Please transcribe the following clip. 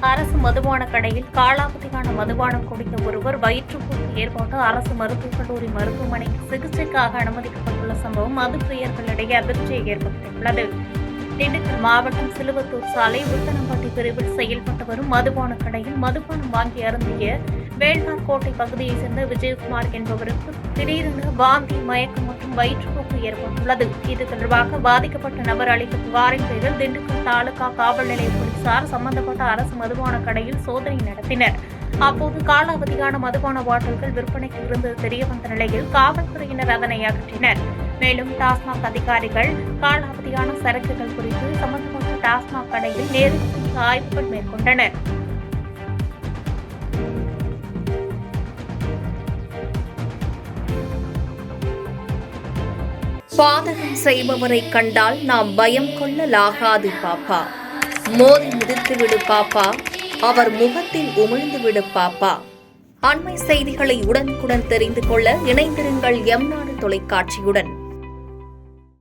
அரசு மதுபான கடையில் காலாவதியான மதுபானம் குடித்த ஒருவர் வயிற்றுப்போக்கு ஏற்பட்டு அரசு மருத்துவக் கல்லூரி மருத்துவமனைக்கு சிகிச்சைக்காக அனுமதிக்கப்பட்டுள்ள சம்பவம் மதுப்பிரியர்களிடையே அதிர்ச்சியை ஏற்படுத்தியுள்ளது. திண்டுக்கல் மாவட்டம் சிலுவத்தூர் சாலை உத்தனம்பட்டி பிரிவில் செயல்பட்டு வரும் மதுபான கடையில் மதுபானம் வாங்கி அருந்திய வேள்நார்கோட்டை பகுதியைச் சேர்ந்த விஜயகுமார் என்பவருக்கு திடீரென வாந்தி, மயக்கம் மற்றும் வயிற்றுப்போக்கு ஏற்பட்டுள்ளது. இது தொடர்பாக பாதிக்கப்பட்ட நபர் அளித்த புகாரின் பேரில் திண்டுக்கல் தாலுகா காவல் நிலைய போலீசார் சம்பந்தப்பட்ட அரசு மதுபான கடையில் சோதனை நடத்தினர். அப்போது காலாவதியான மதுபான பாட்டில்கள் விற்பனைக்கு இருந்தது தெரியவந்த நிலையில் காவல்துறையினர் அதனை அகற்றினர். மேலும் டாஸ்மாக் அதிகாரிகள் காலாவதியான சரக்குகள் குறித்து சம்பந்தப்பட்ட டாஸ்மாக் கடையில் நேரில் சென்று ஆய்வுகள் மேற்கொண்டனர். பாதகம் செய்பவரை கண்டால் நாம் பயம் கொள்ளலாகாது பாப்பா. மோதி மிதித்துவிடு பாப்பா, அவர் முகத்தில் உமிழ்ந்துவிடு பாப்பா. அண்மை செய்திகளை உடனுக்குடன் தெரிந்து கொள்ள இணைந்திருங்கள் எம் நாடு தொலைக்காட்சியுடன்.